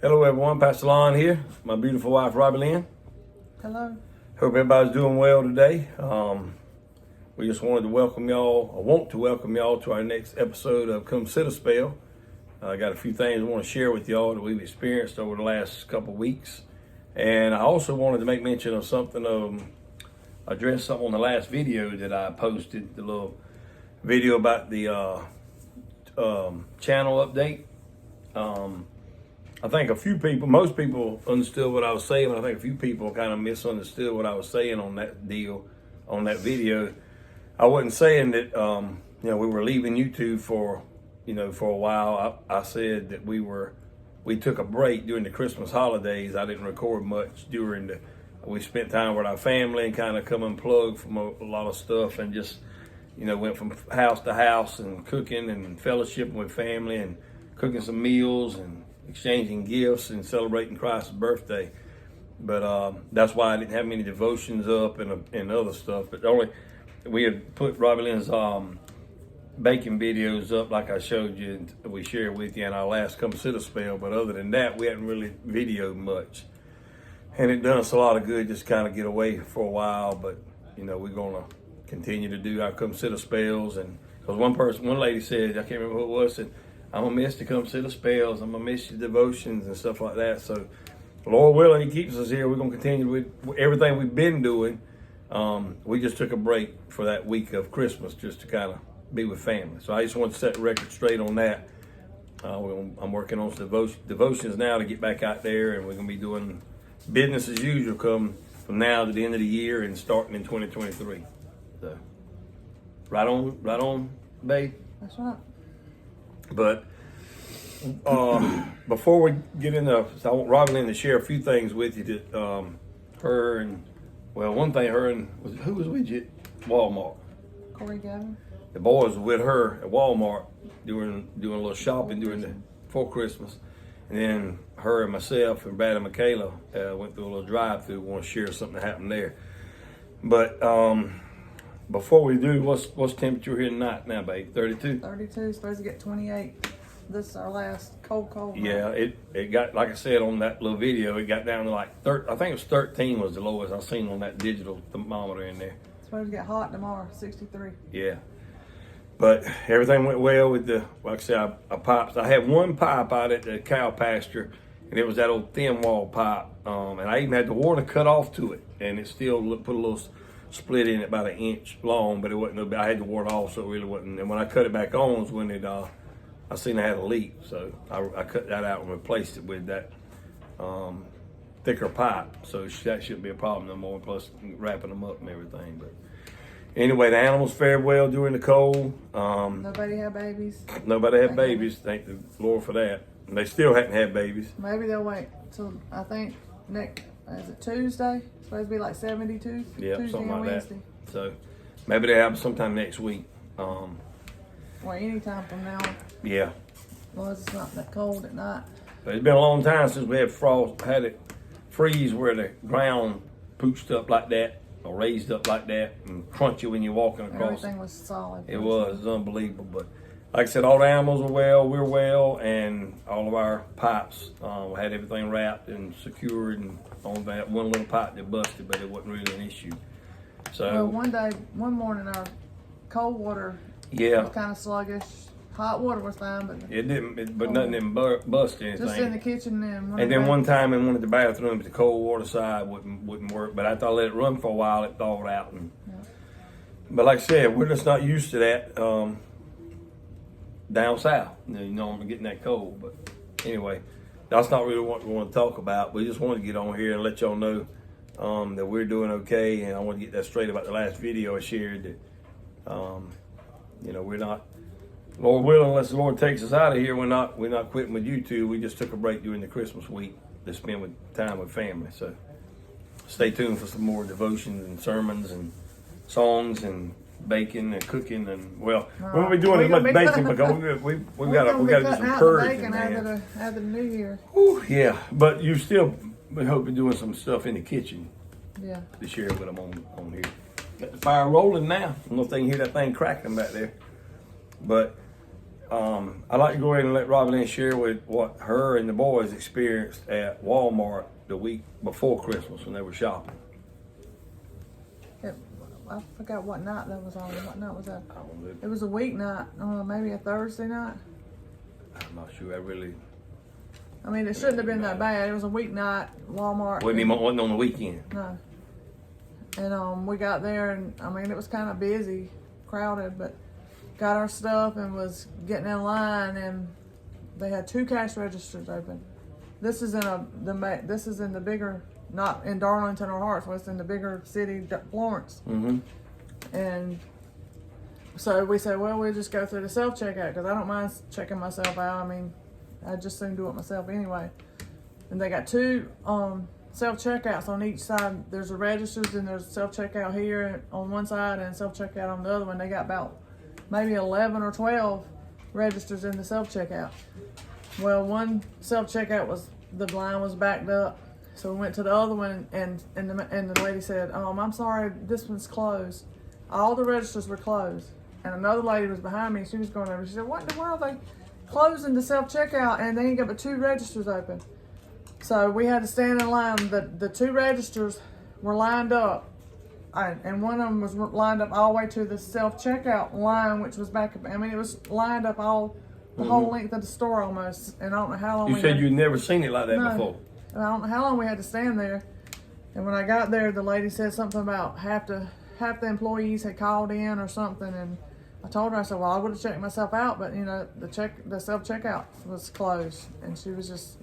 Hello everyone, Pastor Lon here, my beautiful wife Robbie Lynn. Hello. Hope everybody's doing well today. We just wanted to welcome y'all, I want to welcome y'all to our next episode of Come Sit a Spell. I got a few things I want to share with y'all that we've experienced over the last couple of weeks. And I also wanted to make mention of something, address something on the last video that I posted, the little video about the channel update. I think most people understood what I was saying. I think a few people kind of misunderstood what I was saying on that deal, on that video. I wasn't saying that, we were leaving YouTube for a while. I said that we took a break during the Christmas holidays. I didn't record much we spent time with our family and kind of come unplugged from a lot of stuff and just, went from house to house and cooking and fellowshipping with family and cooking some meals and exchanging gifts and celebrating Christ's birthday. But that's why I didn't have many devotions up and other stuff. But we had put Robbie Lynn's baking videos up like I showed you and we shared with you in our last Come Sit a Spell. But other than that, we hadn't really videoed much. And it done us a lot of good just kind of get away for a while. But, we're going to continue to do our Come Sit a Spells. And because one lady said, I can't remember who it was, said, I'm going to miss the Come Sit a Spells. I'm going to miss your devotions and stuff like that. So, Lord willing, He keeps us here. We're going to continue with everything we've been doing. We just took a break for that week of Christmas just to kind of be with family. So I just want to set the record straight on that. I'm working on some devotions now to get back out there, and we're going to be doing business as usual from now to the end of the year and starting in 2023. So, right on, babe. That's right. But before we get into, I want Robbie Lynn to share a few things with you that one thing who was with you at Walmart? Corey Gavin. The boys were with her at Walmart doing a little shopping before Christmas. And then her and myself and Brad and Michaela went through a little drive-through. We want to share something that happened there. But before we do, what's temperature here tonight now, babe? 32? 32, supposed to get 28. This is our last cold night. Yeah, it got, like I said on that little video, it got down to like, I think it was 13 was the lowest I've seen on that digital thermometer in there. It's supposed to get hot tomorrow, 63. Yeah. But everything went well with like I said, I had one pipe out at the cow pasture, and it was that old thin wall pipe. And I even had the water cut off to it, and it still put a little split in it about an inch long, but it wasn't. I had the water off, so it really wasn't. And when I cut it back on, was when I seen I had a leak, so I cut that out and replaced it with that thicker pipe. So that shouldn't be a problem no more. Plus wrapping them up and everything. But anyway, the animals fared well during the cold. Nobody had babies. Nobody had babies. Thank the Lord for that. And they still hadn't had babies. Maybe they'll wait till I think is it Tuesday? It's supposed to be like 72. Yeah, Tuesday something and like Wednesday. that. So maybe they have sometime next week. Or anytime from now. Yeah. Well, it's not that cold at night. But it's been a long time since we had had it freeze where the ground pooched up like that or raised up like that and crunchy when you're walking across. Everything was solid. It was unbelievable. But like I said, all the animals were well, we're well, and all of our pipes had everything wrapped and secured, and on that one little pipe that busted, but it wasn't really an issue. So one morning our cold water was kind of sluggish. Hot water was fine, but nothing didn't bust anything. Just in the kitchen and then one time in one of the bathrooms, the cold water side wouldn't work. But after I let it run for a while, it thawed out. But like I said, we're just not used to that down south. I'm getting that cold. But anyway, that's not really what we want to talk about. We just want to get on here and let y'all know that we're doing okay. And I want to get that straight about the last video I shared. That we're not. Lord willing, unless the Lord takes us out of here, we're not quitting with YouTube. We just took a break during the Christmas week to spend time with family. So stay tuned for some more devotions and sermons and songs and baking and cooking and we won't be doing as much baking because we got to do some purging. After the new year. Whew, yeah, but you still hope you're doing some stuff in the kitchen. Yeah. To share with them on here. Got the fire rolling now. I don't know if they can hear that thing cracking back there, but. I'd like to go ahead and let Robbie Lynn share with what her and the boys experienced at Walmart the week before Christmas when they were shopping. I forgot what night that was on. What night was that? I don't know. It was a weeknight, maybe a Thursday night. I'm not sure. I mean, it shouldn't have been that bad. It was a weeknight, Walmart. Wasn't on the weekend. No. And we got there, and I mean, it was kind of busy, crowded, but got our stuff and was getting in line, and they had 2 cash registers open. This is in the bigger, not in Darlington or Hartsville, it's in the bigger city, Florence. Mm-hmm. And so we said, well, we'll just go through the self-checkout because I don't mind checking myself out. I mean, I'd just soon do it myself anyway. And they got 2 self-checkouts on each side. There's the registers and there's self-checkout here on one side and self-checkout on the other one. They got about maybe 11 or 12 registers in the self-checkout. Well, one self-checkout the line was backed up. So we went to the other one, and the lady said, I'm sorry, this one's closed. All the registers were closed. And another lady was behind me, she was going over. She said, what in the world? They closing the self-checkout, and they ain't got but 2 registers open. So we had to stand in line. The 2 registers were lined up, and one of them was lined up all the way to the self-checkout line, which was back up. I mean, it was lined up the whole length of the store almost, and I don't know how long. You said you'd never seen it like that before. I don't know how long we had to stand there. And when I got there, the lady said something about half the employees had called in or something, and I told her, I said, well, I would have checked myself out, but the self-checkout was closed, and she was just,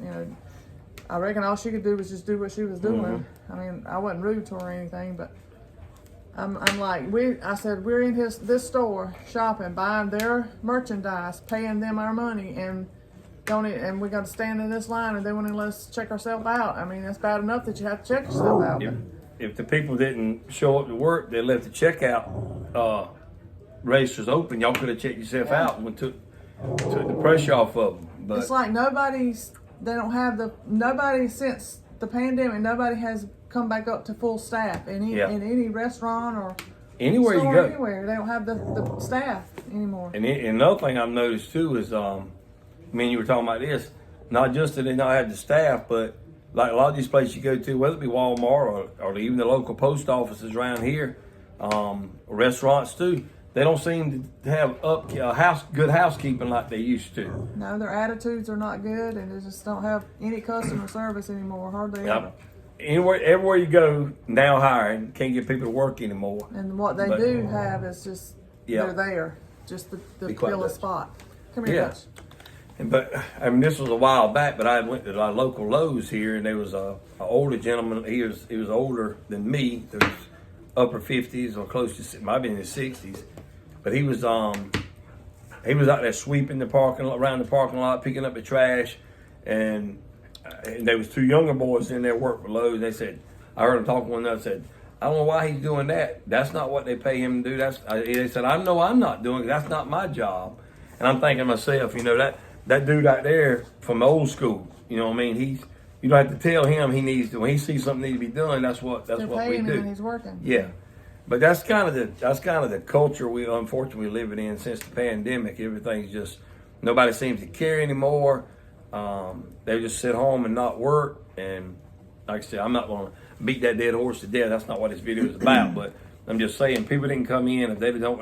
I reckon all she could do was just do what she was doing. Mm-hmm. I mean, I wasn't rude to her or anything, but I'm like, I said, we're in this store shopping, buying their merchandise, paying them our money, and we got to stand in this line, and they want to let us check ourselves out. I mean, that's bad enough that you have to check yourself out. If the people didn't show up to work, they left the checkout registers open. Y'all could have checked yourself out and took the pressure off of them. But it's like nobody since the pandemic, nobody has come back up to full staff in any restaurant or anywhere store, you go. Anywhere they don't have the staff anymore. And another thing I've noticed too is, you were talking about this, not just that they not have the staff, but like a lot of these places you go to, whether it be Walmart or even the local post offices around here, restaurants too, they don't seem to have good housekeeping like they used to. No, their attitudes are not good, and they just don't have any customer service anymore, hardly ever. Everywhere you go, now hiring, can't get people to work anymore. And what they do have is just, they're there, just the fill a spot. Come here, Coach. But this was a while back. But I went to our local Lowe's here, and there was an older gentleman. He was older than me. He was upper 50s or close to, might be in his 60s. But he was out there sweeping around the parking lot, picking up the trash, and there was 2 younger boys in there working for Lowe's. They said, I heard them talking one another. Said, I don't know why he's doing that. That's not what they pay him to do. They said, I know I'm not doing it. That's not my job. And I'm thinking to myself, that dude out there from the old school, you know what I mean? You don't have to tell him he needs to. When he sees something needs to be done, that's what we do. Him when he's working. Yeah, but that's kind of the culture we unfortunately living in since the pandemic. Everything's just, nobody seems to care anymore. They just sit home and not work. And like I said, I'm not going to beat that dead horse to death. That's not what this video is about. But I'm just saying, people didn't come in if they don't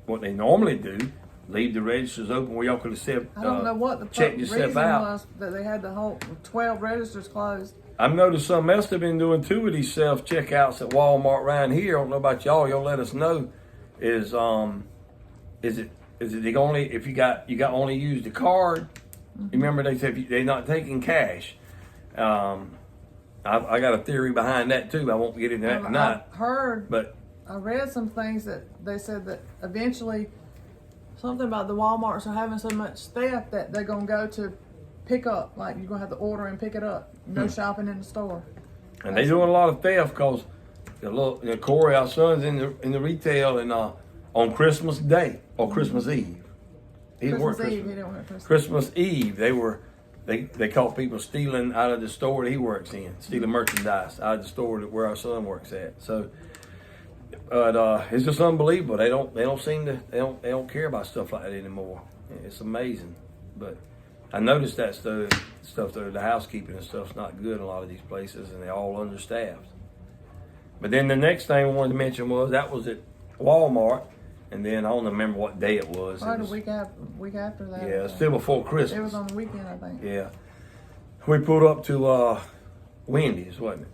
what they normally do. Leave the registers open where y'all could have I don't know what the checked yourself out. Was that they had the whole 12 registers closed. I've noticed something else they've been doing too with these self checkouts at Walmart around here. I don't know about y'all. Y'all let us know. Is it they only if you got only use the card? Mm-hmm. Remember they said they're not taking cash. I got a theory behind that too. But I won't get into that tonight. I read some things that they said that eventually. Something about the Walmarts are having so much theft that they're going to go to pick up. Like, you're going to have to order and pick it up. No shopping in the store. And they're doing a lot of theft because Corey, our son's in the retail, and on Christmas Day or Christmas Eve. He didn't work Christmas Eve, they caught people stealing out of the store that he works in, stealing merchandise out of the store where our son works at. So, but it's just unbelievable. They don't seem to. They don't care about stuff like that anymore. It's amazing. But I noticed that stuff there, the housekeeping and stuff's not good in a lot of these places, and they're all understaffed. But then the next thing I wanted to mention was that was at Walmart, and then I don't remember what day it was. Right, It was a week after that. yeah, still before Christmas. It was on the weekend, I think. Yeah. We pulled up to Wendy's, wasn't it?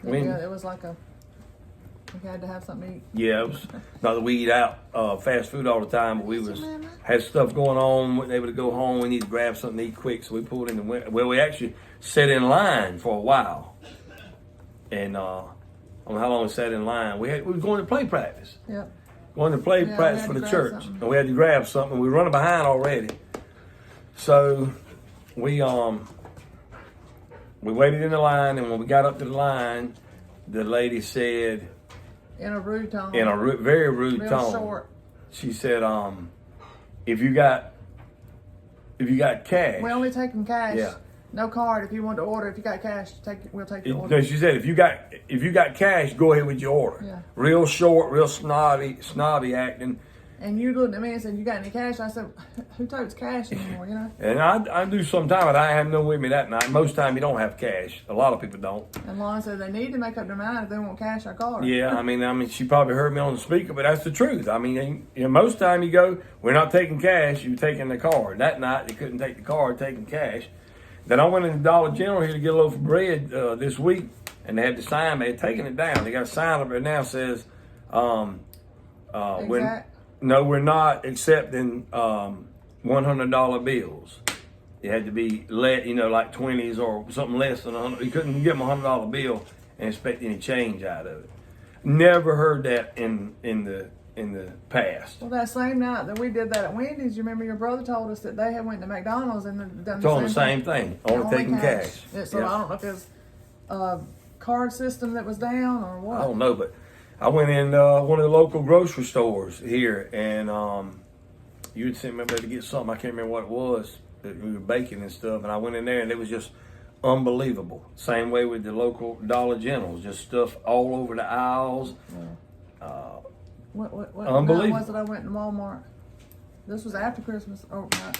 Yeah, it was like we had to have something to eat. Yeah, it was not that we eat out fast food all the time, but we had stuff going on. Wasn't able to go home. We need to grab something to eat quick, so we pulled in we actually sat in line for a while, and I don't know how long we sat in line. We were going to play practice. Yep. Going to play practice for the church, and we had to grab something. We were running behind already, so we waited in the line, and when we got up to the line, the lady said, in a rude tone. in a very rude Real tone, short. she said, if you got cash, We only taking cash. Yeah. No card. If you want to order, if you got cash, we'll take the no, order. she said, if you got cash, go ahead with your order. Yeah. Real short, real snobby acting. And you looked at me and said, "You got any cash?" I said, "Who totes cash anymore?" You know. And I do sometimes, but I have no with me that night. Most time you don't have cash. A lot of people don't. And Lauren said they need to make up their mind if they want cash or card. Yeah, I mean, she probably heard me on the speaker, but that's the truth. I mean, most time you go, we're not taking cash, you're taking the card. That night they couldn't take the card, taking cash. Then I went into Dollar General here to get a loaf of bread this week, and they had the sign. They had taken it down. They got a sign up there now that says, we're not accepting $100 bills. It had to be like 20s or something less than 100. You couldn't give them a $100 bill and expect any change out of it. Never heard that in the past. Well, that same night that we did that at Wendy's, you remember your brother told us that they had went to McDonald's and done the same thing. Only taking cash. So I don't know if it's a card system that was down or what. I don't know, but I went in one of the local grocery stores here, and you had sent me up there to get something. I can't remember what it was. We were baking and stuff, and I went in there, and it was just unbelievable. Same way with the local Dollar Generals, just stuff all over the aisles. Yeah. What unbelievable. night was it I went to Walmart? This was after Christmas. Oh, not.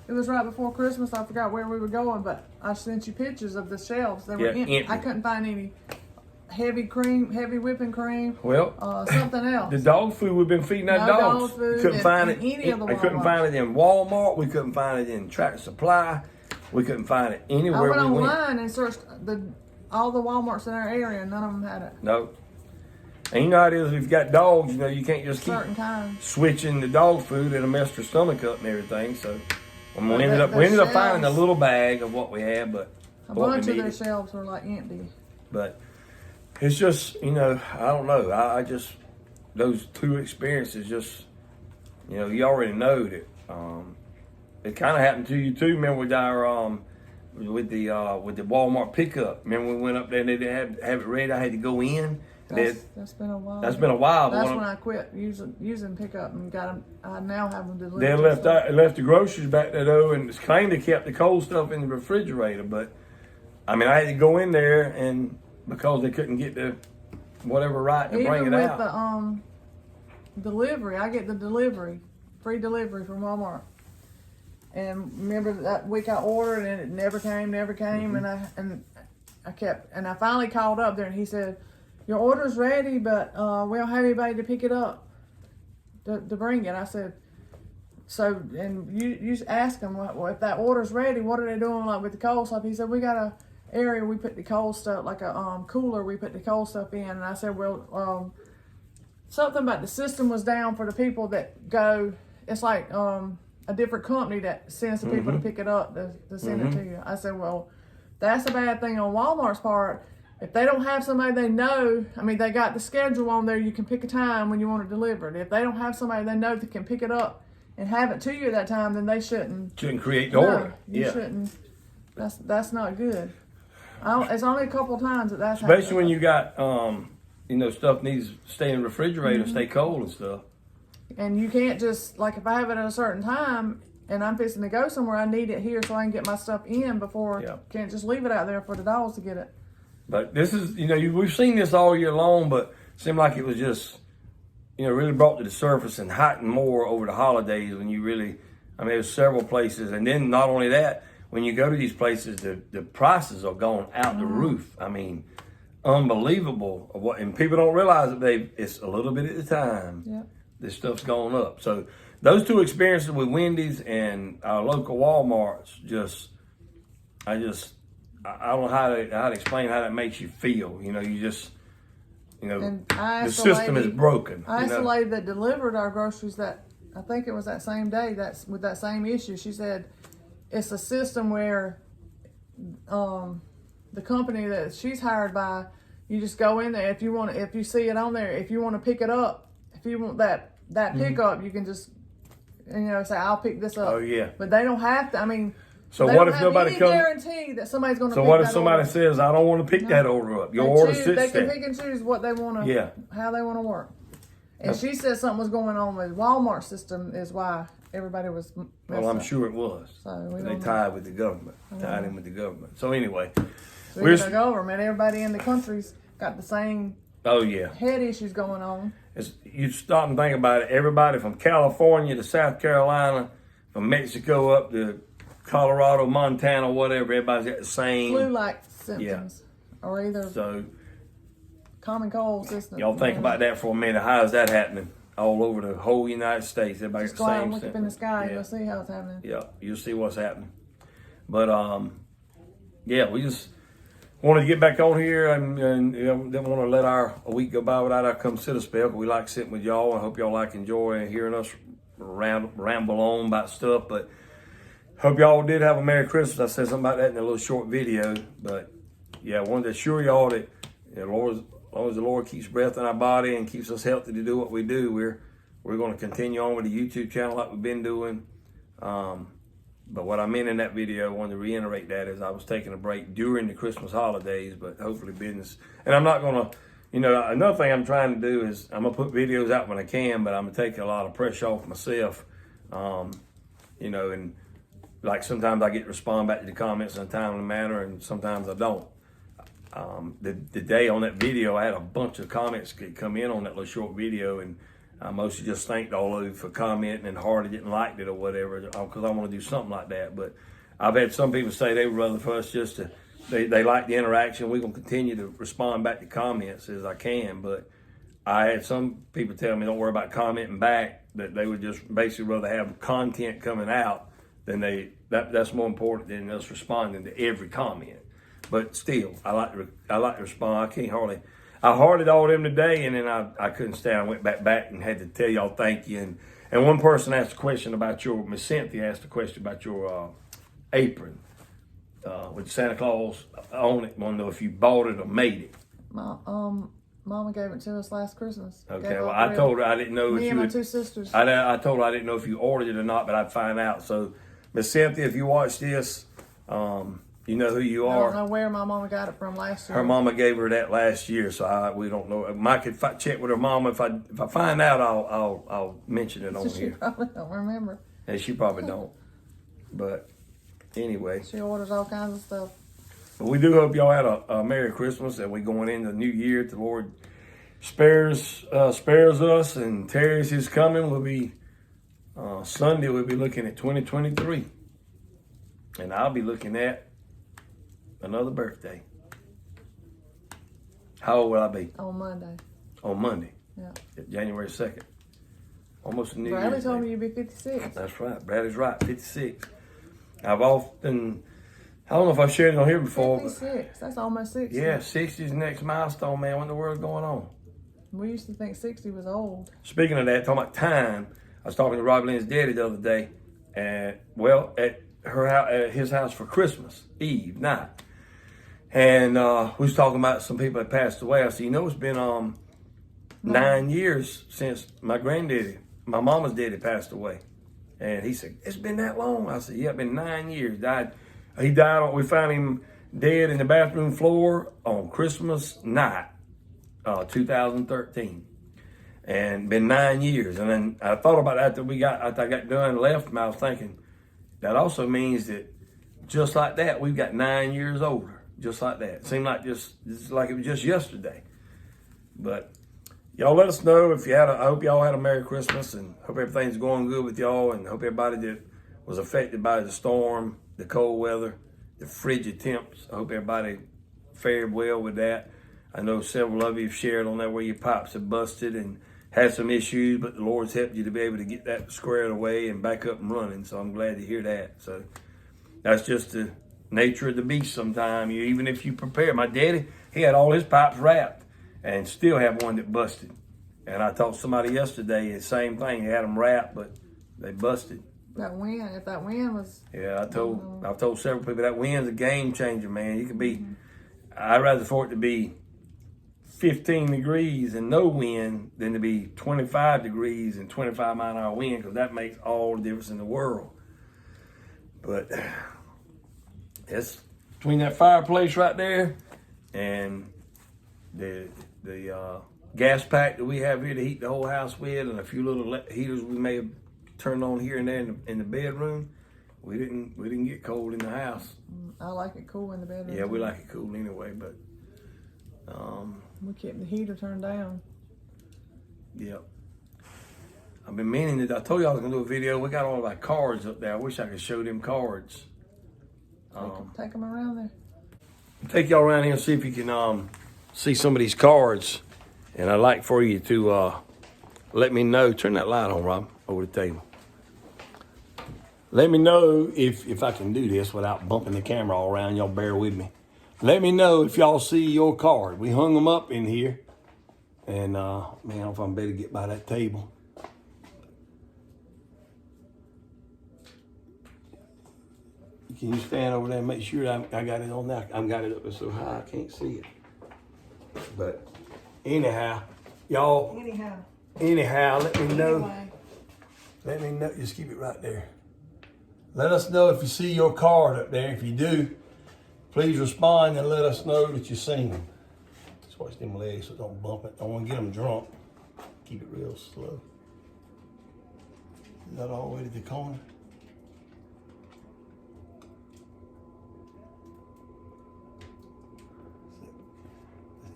It was right before Christmas. I forgot where we were going, but I sent you pictures of the shelves. They were empty. I couldn't find any heavy whipping cream. Well, something else. The dog food we've been feeding our dogs. Dog food couldn't find it. Any of the I couldn't find it in Walmart. We couldn't find it in Tractor Supply. We couldn't find it anywhere. I went online and searched all the Walmarts in our area, and none of them had it. No. And you know how it is, if you've got dogs, you can't just keep switching the dog food. It'll mess their stomach up and everything. So we ended up finding a little bag of what we had, but a bunch of their shelves were like empty. But it's just, I don't know. I just, those two experiences just, you already know that it kind of happened to you too. Remember with our with the Walmart pickup. Remember we went up there and they didn't have it ready. I had to go in. That's been a while. That's been a while. That's when I quit using pickup and got them. I now have them delivered. They left the groceries back there though, and it's claimed they kept the cold stuff in the refrigerator. But I mean, I had to go in there and because they couldn't get the whatever right to bring it out. Even with the delivery, I get the free delivery from Walmart. And remember that week I ordered and it never came, and I finally called up there and he said, "Your order's ready, but we don't have anybody to pick it up to bring it." I said, "So," and you ask them, well, if that order's ready, what are they doing like with the cold stuff? He said, "We got a area we put the cold stuff, like a cooler we put the cold stuff in." And I said, "Well, something about the system was down for the people that go. It's like a different company that sends the people to pick it up to send it to you." I said, "Well, that's a bad thing on Walmart's part. If they don't have somebody they know, they got the schedule on there, you can pick a time when you want it delivered. If they don't have somebody they know that can pick it up and have it to you at that time, then they shouldn't create the order. You shouldn't. That's not good. It's only a couple of times that's especially happened. when you got stuff needs to stay in the refrigerator, stay cold and stuff. And you can't just, like, if I have it at a certain time and I'm fixing to go somewhere, I need it here so I can get my stuff in before. Can't just leave it out there for the dogs to get it." But this is, we've seen this all year long, but it seemed like it was just really brought to the surface and heightened more over the holidays when you really, there's several places. And then not only that, when you go to these places, the prices are going out the roof. Unbelievable. And people don't realize that it's a little bit at a time. Yep. This stuff's going up. So those two experiences with Wendy's and our local Walmarts, I don't know how to explain how that makes you feel. The system is broken. I asked a lady that delivered our groceries I think it was that same day, with that same issue. She said it's a system where the company that she's hired by, you just go in there if you see it on there, if you want to pick it up, if you want that pickup, you can just say I'll pick this up. Oh yeah. But they don't have to. So they what don't if have nobody any comes? Guarantee that somebody's going to. So pick what if that somebody order. says I don't want to pick that order up? Your order sits They can there. pick and choose what they want to. Yeah. How they want to work. And she said something was going on with Walmart system is why everybody was. Well, I'm sure it was. So they tied with the government. Tied in with the government. So anyway, we're the government. Everybody in the country's got the same. Oh yeah. Head issues going on. You stop and think about it. Everybody from California to South Carolina, from Mexico up to Colorado, Montana, whatever. Everybody's got the same flu-like symptoms, or either common cold symptoms. Y'all think about that for a minute. How is that happening all over the whole United States? Everybody's just the go same. out and look up in the sky. Yeah. You'll see how it's happening. Yeah, you'll see what's happening. But we just wanted to get back on here and didn't want to let a week go by without our come sit a spell. We like sitting with y'all. I hope y'all enjoy hearing us ramble on about stuff. But hope y'all did have a Merry Christmas. I said something about that in a little short video. But yeah, I wanted to assure y'all that as long as the Lord keeps breath in our body and keeps us healthy to do what we do, we're going to continue on with the YouTube channel like we've been doing. But what I meant in that video, I wanted to reiterate that, is I was taking a break during the Christmas holidays, but hopefully business. And I'm not going to, another thing I'm trying to do is I'm going to put videos out when I can, but I'm going to take a lot of pressure off myself. And like sometimes I get to respond back to the comments in a timely manner, and sometimes I don't. The day on that video, I had a bunch of comments come in on that little short video, and I mostly just thanked all of you for commenting and hearted it and liked it or whatever, because I want to do something like that. But I've had some people say they would rather for us just to, they like the interaction. We're going to continue to respond back to comments as I can. But I had some people tell me don't worry about commenting back, that they would just basically rather have content coming out than that's more important than us responding to every comment. But still, I like to respond. I hearted all them today, and then I couldn't stand. I went back and had to tell y'all thank you. And one person asked a question about Miss Cynthia asked a question about your apron with Santa Claus on it. Want to know if you bought it or made it. Mama gave it to us last Christmas. Okay, well, I told her I didn't know if you Me and my two sisters. I told her I didn't know if you ordered it or not, but I'd find out. So, Miss Cynthia, if you watch this, you know who you are. I don't know where my mama got it from last year. Her mama gave her that last year, so we don't know. Mike could check with her mama. If I find out, I'll mention it on She here. probably don't remember. And she probably don't. But anyway, She orders all kinds of stuff. but we do hope y'all had a Merry Christmas, and we're going into the new year. The Lord spares us, and Terry's is coming. We'll be Sunday. We'll be looking at 2023, and I'll be looking at another birthday. How old will I be? On Monday. On Monday. Yeah. January 2nd. Almost a New Year's Bradley told Day. me you'd be 56. That's right. Bradley's right. 56. I've often, I don't know if I've shared it on here before. 56. That's almost 60. Yeah, 60 is the next milestone, man. What in the world's going on? We used to think 60 was old. Speaking of that, talking about time, I was talking to Robbie Lynn's daddy the other day, and at his house for Christmas Eve night. And we was talking about some people that passed away. I said, it's been 9 years since my mama's daddy passed away. And he said, it's been that long? I said, yeah, it's been 9 years. He died, we found him dead in the bathroom floor on Christmas night, 2013. And been 9 years. And then I thought about that after I got done and left, and I was thinking, that also means that just like that, we've got 9 years older. Just like that. It seemed like just like it was just yesterday. But y'all let us know if you had I hope y'all had a Merry Christmas, and hope everything's going good with y'all, and hope everybody that was affected by the storm, the cold weather, the frigid temps, I hope everybody fared well with that. I know several of you have shared on that where your pipes have busted and had some issues, but the Lord's helped you to be able to get that squared away and back up and running. So I'm glad to hear that. So that's just the nature of the beast sometimes. Even if you prepare. My daddy, he had all his pipes wrapped and still have one that busted. And I talked to somebody yesterday, the same thing. They had them wrapped, but they busted. That wind, if that wind was... Yeah, I've told several people that wind's a game changer, man. You could be, I'd rather for it to be 15 degrees and no wind than to be 25 degrees and 25-mile-an-hour wind, because that makes all the difference in the world. But it's between that fireplace right there and the gas pack that we have here to heat the whole house with, and a few little heaters we may have turned on here and there in the bedroom. We didn't get cold in the house. I like it cool in the bedroom. Yeah, we like it cool anyway, but we kept the heater turned down. Yep. I've been meaning that I told you I was gonna do a video. We got all of our cards up there. I wish I could show them cards. Take them around there. Take y'all around here and see if you can see some of these cards. And I'd like for you to let me know. Turn that light on, Rob, over the table. Let me know if I can do this without bumping the camera all around. Y'all bear with me. Let me know if y'all see your card. We hung them up in here. And, man, I don't know if I'm better to get by that table. Can you stand over there and make sure I got it on there? I've got it up there so high I can't see it. But anyhow, y'all. Anyhow, let me know. Anyway. Let me know. Just keep it right there. Let us know if you see your card up there. If you do, please respond and let us know that you've seen them. Just watch them legs so don't bump it. I don't want to get them drunk. Keep it real slow. Is that all the way to the corner?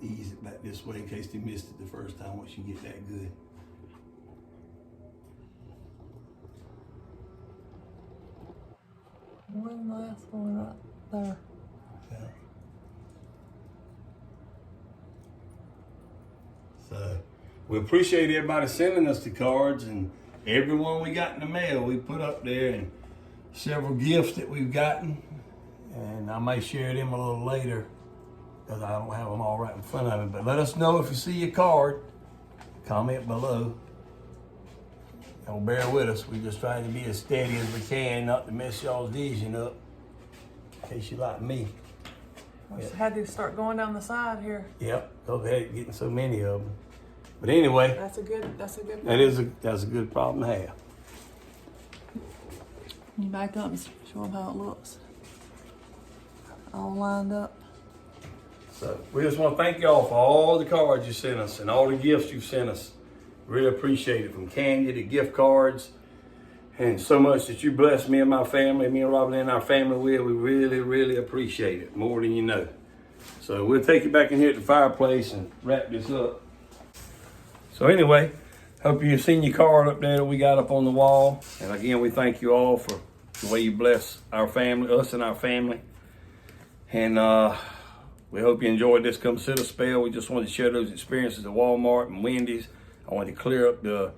Ease it back this way in case they missed it the first time once you get that good. One last one right there. Okay. So we appreciate everybody sending us the cards, and everyone we got in the mail we put up there, and several gifts that we've gotten, and I may share them a little later because I don't have them all right in front of me. But let us know if you see your card. Comment below. Don't bear with us. We're just trying to be as steady as we can, not to mess y'all's vision up, in case you like me. I just had to start going down the side here. Yep, go ahead, getting so many of them. But anyway, That's a good problem. that's a good problem to have. You back up and show them how it looks. All lined up. So we just want to thank y'all for all the cards you sent us and all the gifts you've sent us. Really appreciate it, from candy to gift cards, and so much that you blessed me and my family, me and Robbie Lynn and our family with. We really, really appreciate it, more than you know. So we'll take you back in here at the fireplace and wrap this up. So anyway, hope you've seen your card up there that we got up on the wall. And again, we thank you all for the way you bless our family, us and our family. And we hope you enjoyed this Come Sit a Spell. We just wanted to share those experiences at Walmart and Wendy's. I wanted to clear up the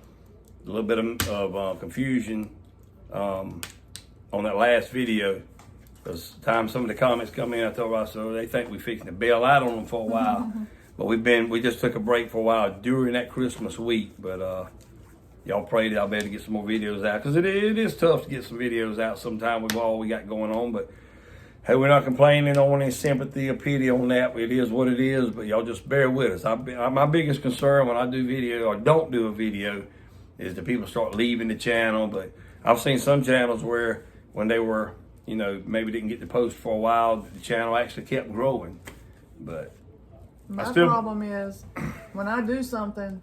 little bit of confusion on that last video. Because time some of the comments come in, I told Ross, so they think we fixing to bail out on them for a while. But we just took a break for a while during that Christmas week. But y'all pray that I'll be able to get some more videos out, because it is tough to get some videos out sometime with all we got going on. But hey, we're not complaining on any sympathy or pity on that. It is what it is, but y'all just bear with us. My biggest concern when I do video or don't do a video is that people start leaving the channel. But I've seen some channels where when they were, maybe didn't get to post for a while, the channel actually kept growing. But my problem is when I do something,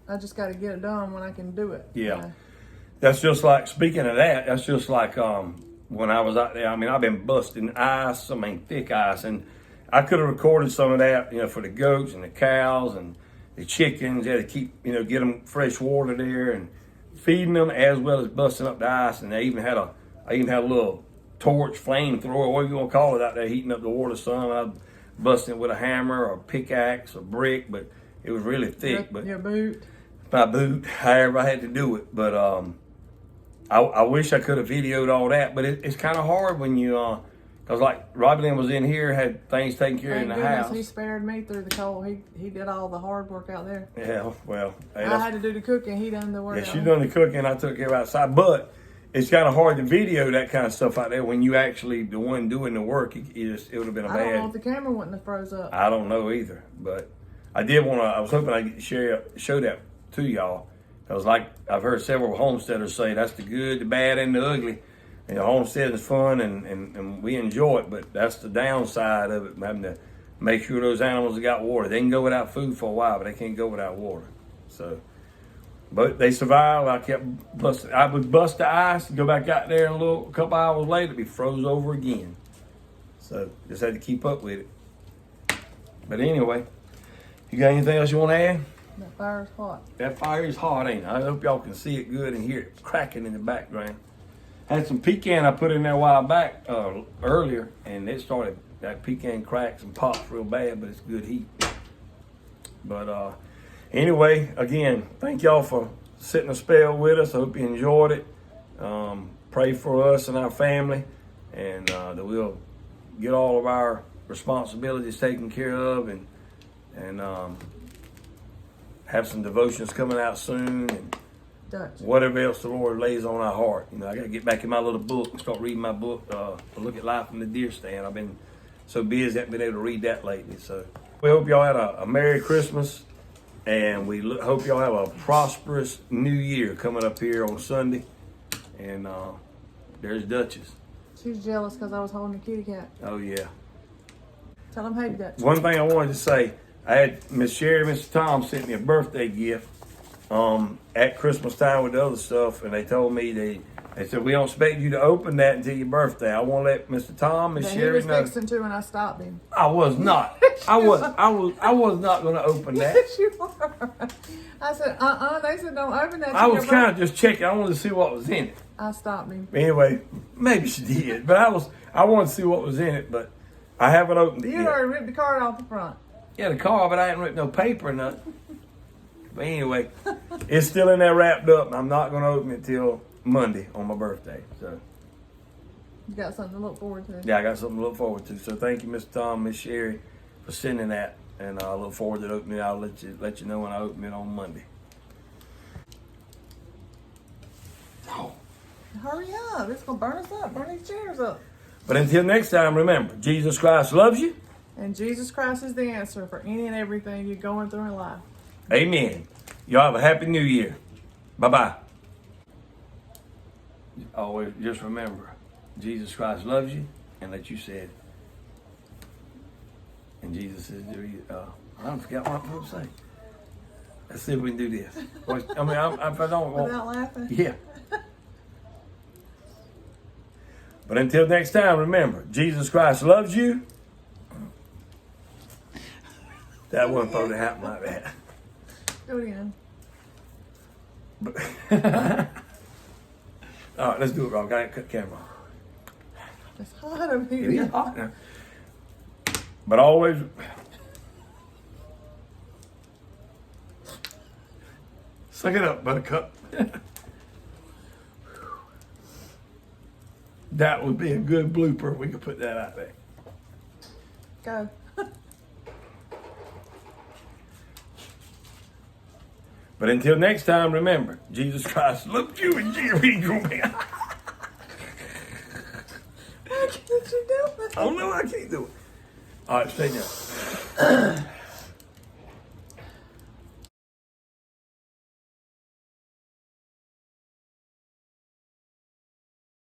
I just got to get it done when I can do it. Yeah. That's just like, speaking of that, that's just like, when I was out there, I've been busting ice, thick ice, and I could have recorded some of that, for the goats and the cows and the chickens. Had to keep, get them fresh water there and feeding them, as well as busting up the ice. And I even had a little torch, flamethrower, whatever you want to call it, out there heating up the water some. I busting it with a hammer or a pickaxe or brick, but it was really thick. But your boot. My boot, however I had to do it. But I wish I could have videoed all that, but it's kind of hard when you, because like Robbie Lynn was in here, had things taken care of in the house. He spared me through the cold. He did all the hard work out there. Yeah, well. Hey, I had to do the cooking. He done the work. Yeah, she done the cooking. I took care of outside. But it's kind of hard to video that kind of stuff out there when you actually the one doing the work. It would have been a bad. I don't know if the camera wouldn't have froze up. I don't know either. But I did want to, I was hoping I could show that to y'all. Because like I've heard several homesteaders say, that's the good, the bad, and the ugly. And homesteading is fun and we enjoy it, but that's the downside of it, having to make sure those animals have got water. They can go without food for a while, but they can't go without water. So, but they survived. I would bust the ice, go back out there, and a couple hours later, it'd be froze over again. So just had to keep up with it. But anyway, you got anything else you want to add? That fire's hot. That fire is hot, ain't it? I hope y'all can see it good and hear it cracking in the background. Had some pecan I put in there a while back, earlier, and it started, that pecan cracks and pops real bad, but it's good heat. But anyway, again, thank y'all for sitting a spell with us. I hope you enjoyed it. Pray for us and our family, and that we'll get all of our responsibilities taken care of, and have some devotions coming out soon, and whatever else the Lord lays on our heart. I got to get back in my little book and start reading my book, A Look at Life from the Deer Stand. I've been so busy I haven't been able to read that lately. So we hope y'all had a Merry Christmas, and we hope y'all have a prosperous New Year coming up here on Sunday. And there's Duchess. She's jealous because I was holding the kitty cat. Oh, yeah. Tell them, hey, Duchess. One thing I wanted to say, I had Miss Sherry and Mr. Tom sent me a birthday gift at Christmas time with the other stuff, and they told me they said, we don't expect you to open that until your birthday. I want to let Mr. Tom and Sherry know. He was fixing to, and I stopped him. I was not. I was not going to open that. Yes, you were. I said, They said, don't open that. I was kind of just checking. I wanted to see what was in it. I stopped him. Anyway, maybe she did, but I wanted to see what was in it, but I haven't opened it yet. You already ripped the card off the front. Yeah, the card, but I hadn't ripped no paper or nothing. But anyway, it's still in there wrapped up, and I'm not going to open it till Monday on my birthday. So you got something to look forward to. Yeah, I got something to look forward to. So thank you, Mr. Tom, Miss Sherry, for sending that, and I look forward to opening it. I'll let you know when I open it on Monday. Oh. Hurry up! It's gonna burn us up. Burn these chairs up. But until next time, remember, Jesus Christ loves you. And Jesus Christ is the answer for any and everything you're going through in life. Amen. Y'all have a happy New Year. Bye-bye. Always just remember, Jesus Christ loves you, and that you said. And Jesus says, I don't forget what I'm supposed to say. Let's see if we can do this. I mean, if I don't want... Without laughing? Yeah. But until next time, remember, Jesus Christ loves you. That wasn't supposed to happen like that. Do it again. All right, let's do it, Rob. Got to cut the camera off. It's hot over here. It is hot now. But always... Suck it up, buttercup. That would be a good blooper. We could put that out there. Go. But until next time, remember, Jesus Christ loved you and Jesus. Why can't you do it? Oh, no, I can't do it. All right, stay down.